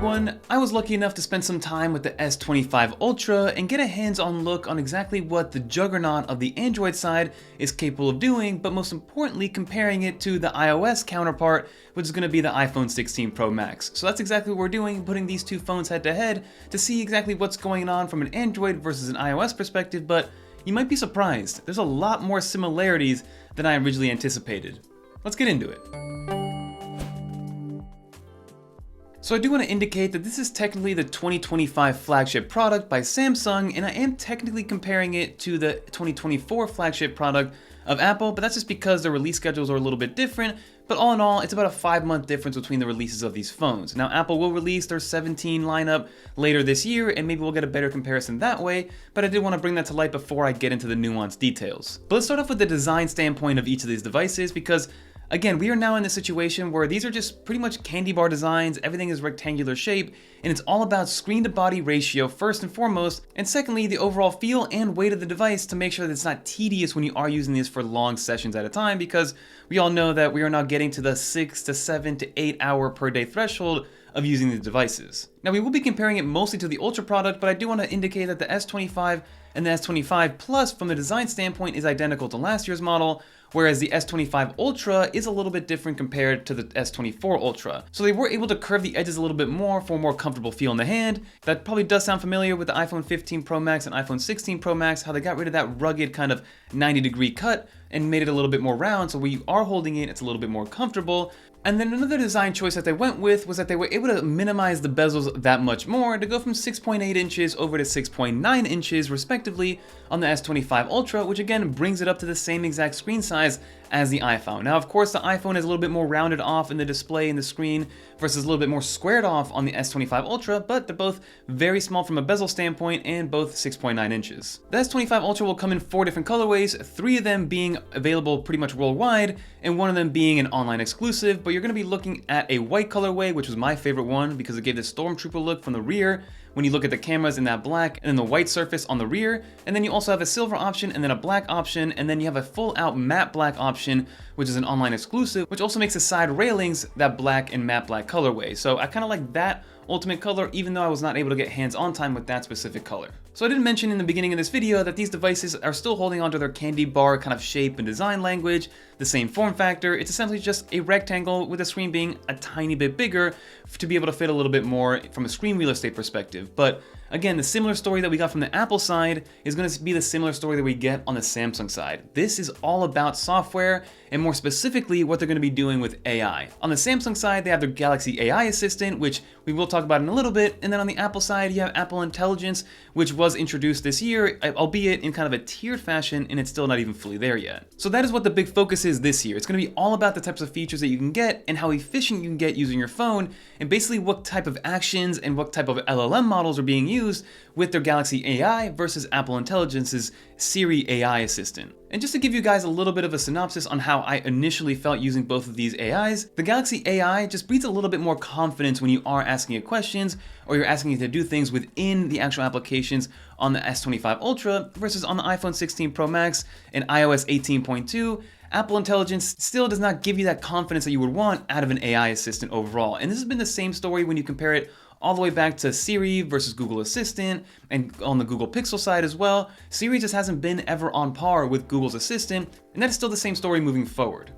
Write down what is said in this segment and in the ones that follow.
everyone! I was lucky enough to spend some time with the S25 Ultra and get a hands-on look on exactly what the juggernaut of the Android side is capable of doing, but most importantly comparing it to the iOS counterpart, which is going to be the iPhone 16 Pro Max. So that's exactly what we're doing, putting these two phones head to head to see exactly what's going on from an Android versus an iOS perspective, but you might be surprised. There's a lot more similarities than I originally anticipated. Let's get into it. So I do want to indicate that this is technically the 2025 flagship product by Samsung, and I am technically comparing it to the 2024 flagship product of Apple, but that's just because the release schedules are a little bit different. But all in all, it's about a 5-month difference between the releases of these phones. Now, Apple will release their 17 lineup later this year, and maybe we'll get a better comparison that way, but I did want to bring that to light before I get into the nuanced details. But let's start off with the design standpoint of each of these devices, because again, we are now in a situation where these are just pretty much candy bar designs, everything is rectangular shape, and it's all about screen to body ratio first and foremost, and secondly, the overall feel and weight of the device to make sure that it's not tedious when you are using this for long sessions at a time, because we all know that we are now getting to the 6 to 7 to 8 hour per day threshold of using these devices. Now, we will be comparing it mostly to the Ultra product, but I do want to indicate that the S25 and the S25 Plus from the design standpoint is identical to last year's model, whereas the S25 Ultra is a little bit different compared to the S24 Ultra. So they were able to curve the edges a little bit more for a more comfortable feel in the hand. That probably does sound familiar with the iPhone 15 Pro Max and iPhone 16 Pro Max, how they got rid of that rugged kind of 90-degree cut and made it a little bit more round, so when you are holding it, it's a little bit more comfortable. And then another design choice that they went with was that they were able to minimize the bezels that much more to go from 6.8 inches over to 6.9 inches respectively on the S25 Ultra, which again brings it up to the same exact screen size as the iPhone. Now, of course, the iPhone is a little bit more rounded off in the display and the screen versus a little bit more squared off on the S25 Ultra, but they're both very small from a bezel standpoint and both 6.9 inches. The S25 Ultra will come in 4 different colorways, 3 of them being available pretty much worldwide, and 1 of them being an online exclusive, but you're going to be looking at a white colorway, which was my favorite one because it gave the Stormtrooper look from the rear when you look at the cameras in that black, and then the white surface on the rear, and then you also have a silver option and then a black option, and then you have a full out matte black option, which is an online exclusive, which also makes the side railings that black and matte black colorway. So I kind of like that ultimate color, even though I was not able to get hands-on time with that specific color. So I did mention in the beginning of this video that these devices are still holding onto their candy bar kind of shape and design language, the same form factor. It's essentially just a rectangle with the screen being a tiny bit bigger to be able to fit a little bit more from a screen real estate perspective. But again, the similar story that we got from the Apple side is going to be the similar story that we get on the Samsung side. This is all about software, and more specifically, what they're going to be doing with AI. On the Samsung side, they have their Galaxy AI Assistant, which we will talk about in a little bit, and then on the Apple side, you have Apple Intelligence, which was introduced this year, albeit in kind of a tiered fashion, and it's still not even fully there yet. So that is what the big focus is this year. It's going to be all about the types of features that you can get and how efficient you can get using your phone, and basically what type of actions and what type of LLM models are being used with their Galaxy AI versus Apple Intelligence's Siri AI Assistant. And just to give you guys a little bit of a synopsis on how I initially felt using both of these AIs, the Galaxy AI just breeds a little bit more confidence when you are asking it questions or you're asking it to do things within the actual applications on the S25 Ultra versus on the iPhone 16 Pro Max and iOS 18.2. Apple Intelligence still does not give you that confidence that you would want out of an AI assistant overall. And this has been the same story when you compare it all the way back to Siri versus Google Assistant, and on the Google Pixel side as well. Siri just hasn't been ever on par with Google's Assistant, and that is still the same story moving forward.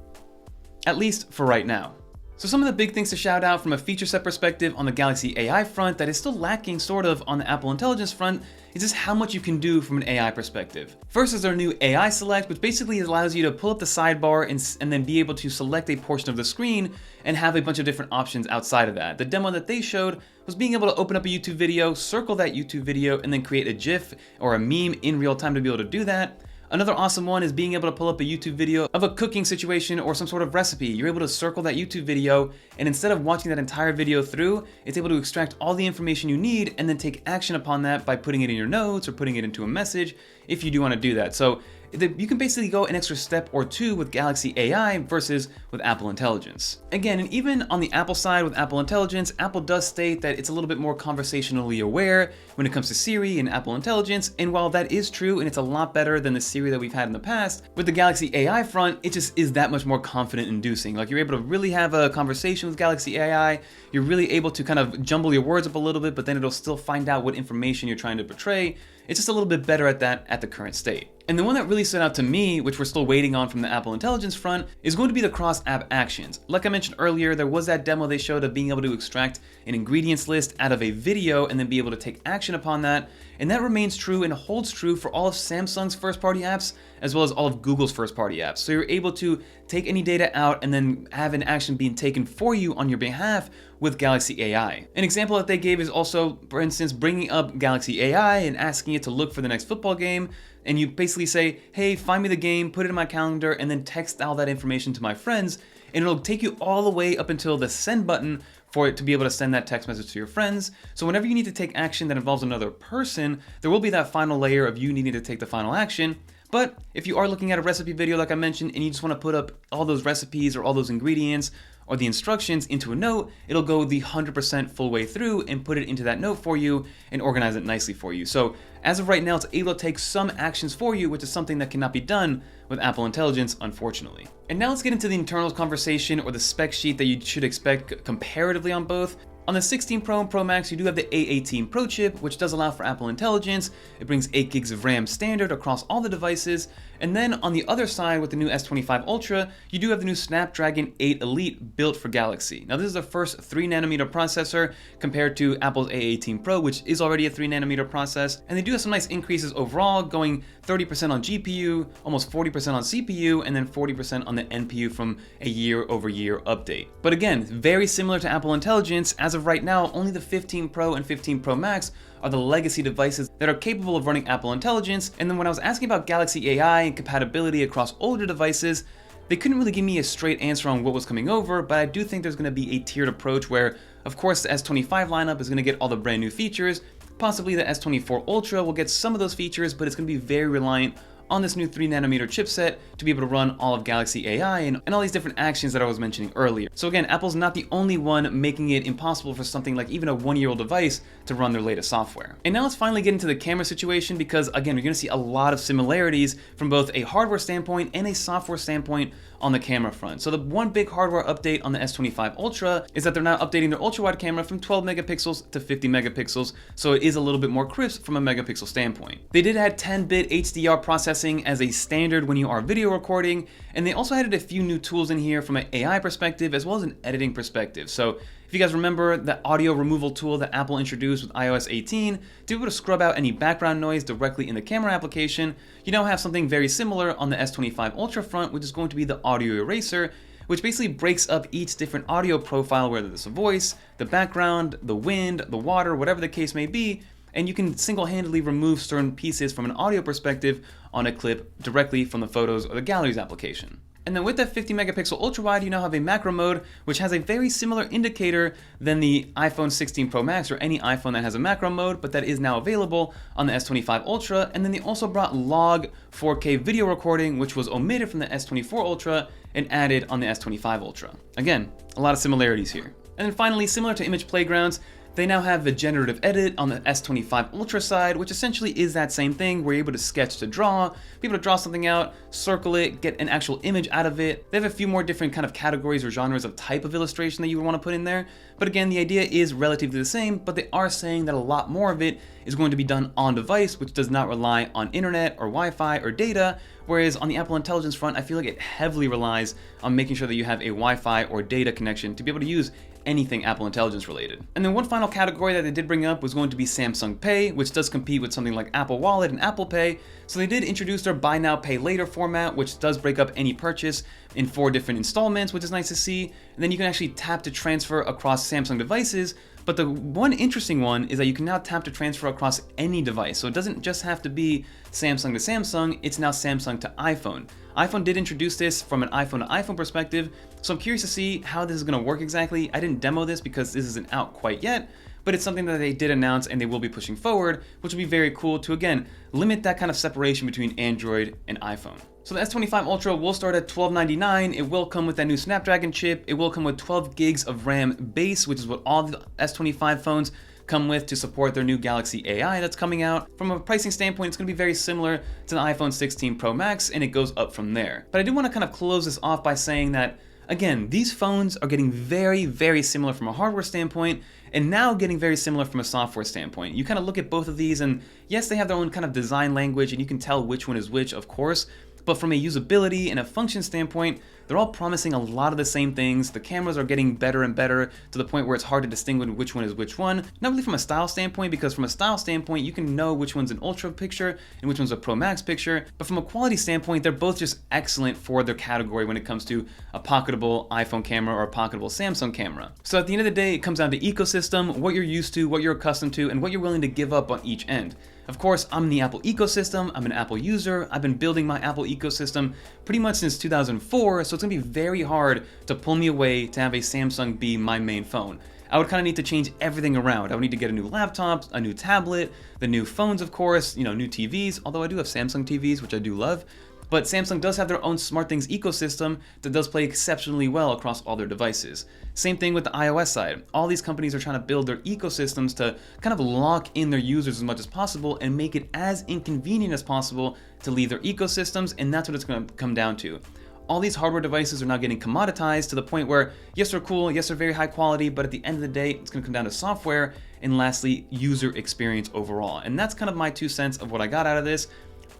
At least for right now. So some of the big things to shout out from a feature set perspective on the Galaxy AI front that is still lacking sort of on the Apple Intelligence front is just how much you can do from an AI perspective. First is their new AI Select, which basically allows you to pull up the sidebar and then be able to select a portion of the screen and have a bunch of different options outside of that. The demo that they showed was being able to open up a YouTube video, circle that YouTube video, and then create a GIF or a meme in real time to be able to do that. Another awesome one is being able to pull up a YouTube video of a cooking situation or some sort of recipe. You're able to circle that YouTube video, and instead of watching that entire video through, it's able to extract all the information you need and then take action upon that by putting it in your notes or putting it into a message if you do want to do that. So you can basically go an extra step or two with Galaxy AI versus with Apple Intelligence. Again, and even on the Apple side with Apple Intelligence, Apple does state that it's a little bit more conversationally aware when it comes to Siri and Apple Intelligence, and while that is true and it's a lot better than the Siri that we've had in the past, with the Galaxy AI front, it just is that much more confident inducing. Like, you're able to really have a conversation with Galaxy AI, you're really able to kind of jumble your words up a little bit, but then it'll still find out what information you're trying to portray. It's just a little bit better at that at the current state. And the one that really stood out to me, which we're still waiting on from the Apple Intelligence front, is going to be the cross-app actions. Like I mentioned earlier, there was that demo they showed of being able to extract an ingredients list out of a video and then be able to take action upon that. And that remains true and holds true for all of Samsung's first-party apps, as well as all of Google's first-party apps. So you're able to take any data out and then have an action being taken for you on your behalf with Galaxy AI. An example that they gave is also, for instance, bringing up Galaxy AI and asking it to look for the next football game, and you basically say, hey, find me the game, put it in my calendar, and then text all that information to my friends, and it'll take you all the way up until the send button for it to be able to send that text message to your friends. So whenever you need to take action that involves another person, there will be that final layer of you needing to take the final action. But if you are looking at a recipe video like I mentioned, and you just want to put up all those recipes or all those ingredients or the instructions into a note, it'll go the 100% full way through and put it into that note for you and organize it nicely for you. So as of right now, it's able to take some actions for you, which is something that cannot be done with Apple Intelligence, unfortunately. And now let's get into the internals conversation, or the spec sheet that you should expect comparatively on both. On the 16 Pro and Pro Max, you do have the A18 Pro chip, which does allow for Apple Intelligence. It brings 8 gigs of RAM standard across all the devices. And then on the other side with the new S25 Ultra, you do have the new Snapdragon 8 Elite built for Galaxy. Now this is the first 3nm processor compared to Apple's A18 Pro, which is already a 3nm process. And they do have some nice increases overall, going 30% on GPU, almost 40% on CPU, and then 40% on the NPU from a year-over-year update. But again, very similar to Apple Intelligence, as of right now, only the 15 Pro and 15 Pro Max are the legacy devices that are capable of running Apple Intelligence. And then when I was asking about Galaxy AI and compatibility across older devices, they couldn't really give me a straight answer on what was coming over, but I do think there's going to be a tiered approach where, of course, the S25 lineup is going to get all the brand new features. Possibly the S24 Ultra will get some of those features, but it's going to be very reliant on this new 3nm chipset to be able to run all of Galaxy AI and all these different actions that I was mentioning earlier. So again, Apple's not the only one making it impossible for something like even a 1-year-old device to run their latest software. And now let's finally get into the camera situation, because again, you're going to see a lot of similarities from both a hardware standpoint and a software standpoint on the camera front. So the one big hardware update on the S25 Ultra is that they're now updating their ultra-wide camera from 12 megapixels to 50 megapixels, so it is a little bit more crisp from a megapixel standpoint. They did add 10-bit HDR processing as a standard when you are video recording, and they also added a few new tools in here from an AI perspective as well as an editing perspective. So if you guys remember the audio removal tool that Apple introduced with iOS 18 to be able to scrub out any background noise directly in the camera application, you now have something very similar on the S25 Ultra front, which is going to be the audio eraser, which basically breaks up each different audio profile, whether it's a voice, the background, the wind, the water, whatever the case may be, and you can single-handedly remove certain pieces from an audio perspective on a clip directly from the Photos or the Galleries application. And then with that 50 megapixel ultra wide, you now have a macro mode, which has a very similar indicator than the iPhone 16 Pro Max or any iPhone that has a macro mode, but that is now available on the S25 Ultra. And then they also brought log 4K video recording, which was omitted from the S24 Ultra and added on the S25 Ultra. Again, a lot of similarities here. And then finally, similar to Image Playgrounds, they now have the generative edit on the S25 Ultra side, which essentially is that same thing where you're able to sketch to draw, be able to draw something out, circle it, get an actual image out of it. They have a few more different kind of categories or genres of type of illustration that you would want to put in there. But again, the idea is relatively the same, but they are saying that a lot more of it is going to be done on device, which does not rely on internet or Wi-Fi or data. Whereas on the Apple Intelligence front, I feel like it heavily relies on making sure that you have a Wi-Fi or data connection to be able to use anything Apple Intelligence related. And then one final category that they did bring up was going to be Samsung Pay, which does compete with something like Apple Wallet and Apple Pay. So they did introduce their buy now, pay later format, which does break up any purchase in 4 different installments, which is nice to see. And then you can actually tap to transfer across Samsung devices. But the one interesting one is that you can now tap to transfer across any device. So it doesn't just have to be Samsung to Samsung, it's now Samsung to iPhone. iPhone did introduce this from an iPhone to iPhone perspective, so I'm curious to see how this is going to work exactly. I didn't demo this because this isn't out quite yet, but it's something that they did announce and they will be pushing forward, which will be very cool to, again, limit that kind of separation between Android and iPhone. So the S25 Ultra will start at $1299. It will come with that new Snapdragon chip. It will come with 12 gigs of RAM base, which is what all the S25 phones come with to support their new Galaxy AI that's coming out. From a pricing standpoint, it's going to be very similar to the iPhone 16 Pro Max, and it goes up from there. But I do want to kind of close this off by saying that, again, these phones are getting very, very similar from a hardware standpoint, and now getting very similar from a software standpoint. You kind of look at both of these, and yes, they have their own kind of design language, and you can tell which one is which, of course, but from a usability and a function standpoint, they're all promising a lot of the same things. The cameras are getting better and better to the point where it's hard to distinguish which one is which one. Not really from a style standpoint, because from a style standpoint, you can know which one's an Ultra picture and which one's a Pro Max picture. But from a quality standpoint, they're both just excellent for their category when it comes to a pocketable iPhone camera or a pocketable Samsung camera. So at the end of the day, it comes down to ecosystem, what you're used to, what you're accustomed to, and what you're willing to give up on each end. Of course, I'm in the Apple ecosystem, I'm an Apple user, I've been building my Apple ecosystem pretty much since 2004, so it's gonna be very hard to pull me away to have a Samsung be my main phone. I would kind of need to change everything around. I would need to get a new laptop, a new tablet, the new phones, of course, new TVs, although I do have Samsung TVs, which I do love. But Samsung does have their own SmartThings ecosystem that does play exceptionally well across all their devices. Same thing with the iOS side. All these companies are trying to build their ecosystems to kind of lock in their users as much as possible and make it as inconvenient as possible to leave their ecosystems, and that's what it's going to come down to. All these hardware devices are now getting commoditized to the point where, yes, they're cool, yes, they're very high quality, but at the end of the day, it's going to come down to software, and lastly, user experience overall. And that's kind of my 2 cents of what I got out of this.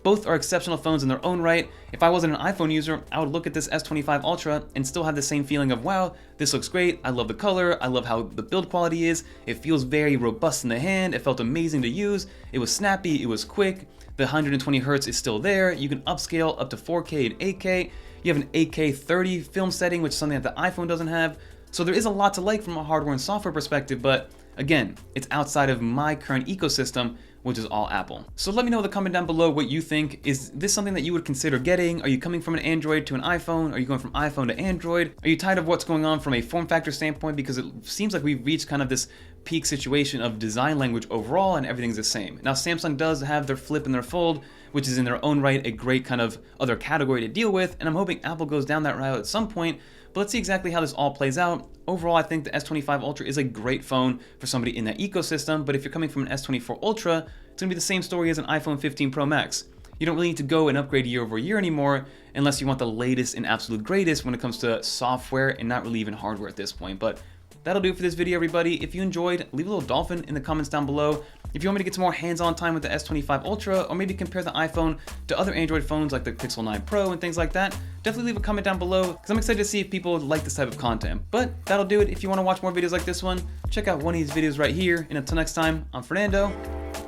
Both are exceptional phones in their own right. If I wasn't an iPhone user, I would look at this S25 Ultra and still have the same feeling of, wow, this looks great, I love the color, I love how the build quality is, it feels very robust in the hand, it felt amazing to use, it was snappy, it was quick, the 120 Hz is still there, you can upscale up to 4K and 8K, you have an 8K 30 film setting, which is something that the iPhone doesn't have, so there is a lot to like from a hardware and software perspective, but again, it's outside of my current ecosystem, which is all Apple. So let me know in the comment down below what you think. Is this something that you would consider getting? Are you coming from an Android to an iPhone? Are you going from iPhone to Android? Are you tired of what's going on from a form factor standpoint? Because it seems like we've reached kind of this peak situation of design language overall and everything's the same. Now Samsung does have their Flip and their Fold, which is in their own right a great kind of other category to deal with, and I'm hoping Apple goes down that route at some point. But let's see exactly how this all plays out. Overall, I think the S25 Ultra is a great phone for somebody in that ecosystem, but if you're coming from an S24 Ultra, it's gonna be the same story as an iPhone 15 Pro Max. You don't really need to go and upgrade year over year anymore unless you want the latest and absolute greatest when it comes to software and not really even hardware at this point. But that'll do it for this video, everybody. If you enjoyed, leave a little dolphin in the comments down below. If you want me to get some more hands-on time with the S25 Ultra, or maybe compare the iPhone to other Android phones like the Pixel 9 Pro and things like that, definitely leave a comment down below, because I'm excited to see if people like this type of content. But that'll do it. If you want to watch more videos like this one, check out one of these videos right here. And until next time, I'm Fernando,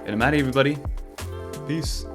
and I'm out of here, everybody. Peace.